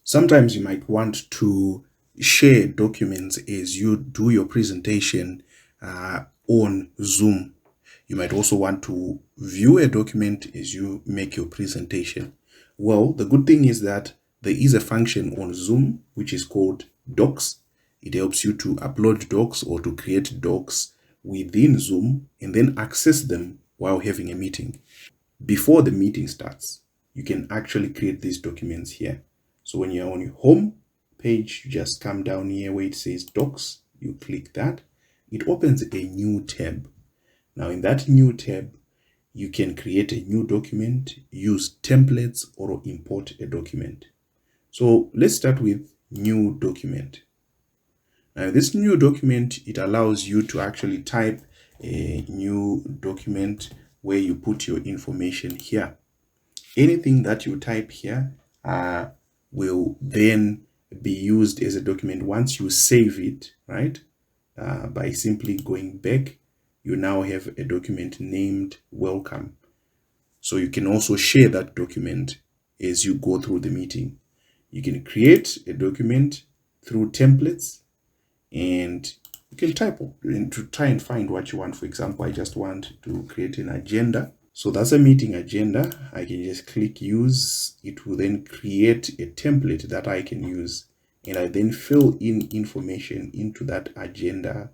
Sometimes you might want to share documents as you do your presentation on Zoom. You might also want to view a document as you make your presentation. Well, the good thing is that there is a function on Zoom which is called Docs. It helps you to upload docs or to create docs within Zoom and then access them while having a meeting. Before the meeting starts, you can actually create these documents here. So when you're on your home page, you just come down here where it says Docs, you click that. It opens a new tab. Now in that new tab, you can create a new document, use templates, or import a document. So let's start with new document. Now this new document, it allows you to actually type a new document where you put your information here. Anything that you type here will then be used as a document once you save it, right? By simply going back, you now have a document named welcome. So you can also share that document as you go through the meeting. You can create a document through templates, and you can type and to try and find what you want. For example, I just want to create an agenda. So that's a meeting agenda. I can just click use. It will then create a template that I can use, and I then fill in information into that agenda.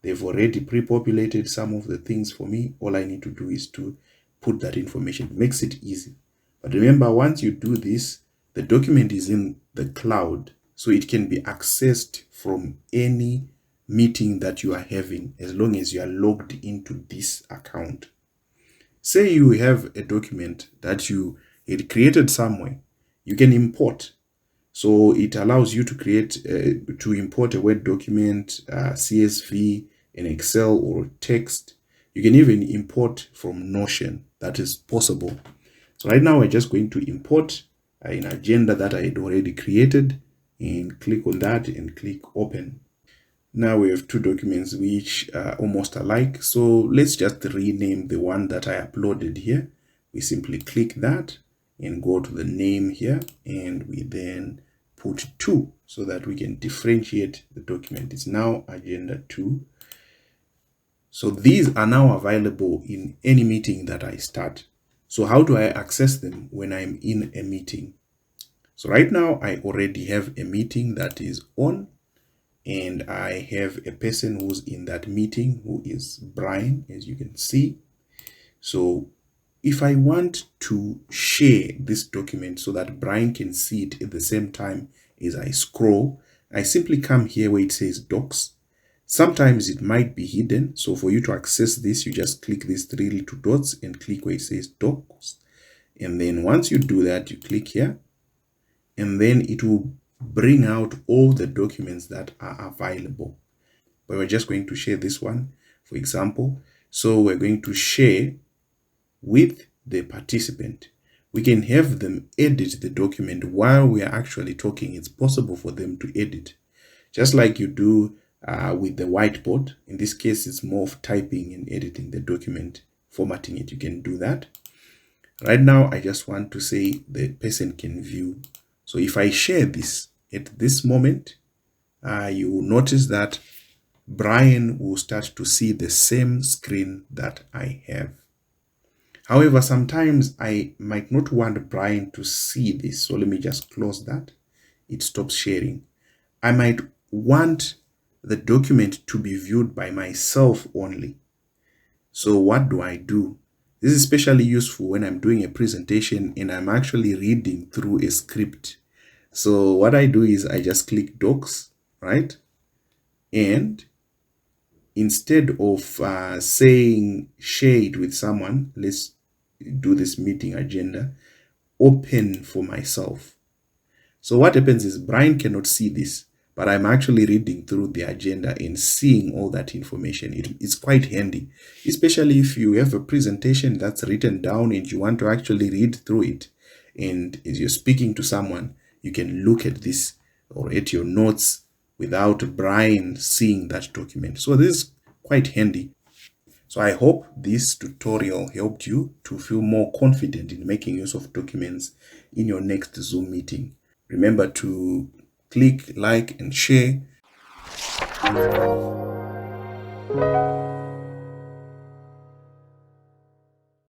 They've already pre-populated some of the things for me. All I need to do is to put that information. It makes it easy. But remember, once you do this, the document is in the cloud, so it can be accessed from any meeting that you are having as long as you are logged into this account. Say you have a document that you had created somewhere, you can import. So it allows you to create, to import a Word document, CSV, an Excel, or text. You can even import from Notion. That is possible. So right now, we're just going to import an agenda that I had already created, and click on that and click open. Now we have two documents which are almost alike. So let's just rename the one that I uploaded here. We simply click that and go to the name here, and we then put 2 so that we can differentiate the document. It's now agenda 2. So these are now available in any meeting that I start. So how do I access them when I'm in a meeting? So right now I already have a meeting that is on, and I have a person who's in that meeting who is Brian, as you can see. So if I want to share this document so that Brian can see it at the same time as I scroll, I simply come here where it says Docs. Sometimes it might be hidden. So for you to access this, you just click these 3 little dots and click where it says Docs. And then once you do that, you click here, and then it will bring out all the documents that are available. But we're just going to share this one, for example. So we're going to share with the participant. We can have them edit the document while we are actually talking. It's possible for them to edit, just like you do with the whiteboard. In this case, it's more of typing and editing the document, formatting it. You can do that. Right now, I just want to say the person can view. So if I share this at this moment, you will notice that Brian will start to see the same screen that I have. However, sometimes I might not want Brian to see this. So let me just close that. It stops sharing. I might want the document to be viewed by myself only. So what do I do? This is especially useful when I'm doing a presentation and I'm actually reading through a script. So what I do is I just click Docs, right? And instead of saying share it with someone, let's do this meeting agenda, open for myself. So what happens is Brian cannot see this, but I'm actually reading through the agenda and seeing all that information. It's quite handy, especially if you have a presentation that's written down and you want to actually read through it. And as you're speaking to someone, you can look at this or at your notes without Brian seeing that document. So this is quite handy. So I hope this tutorial helped you to feel more confident in making use of documents in your next Zoom meeting. Remember to click like and share.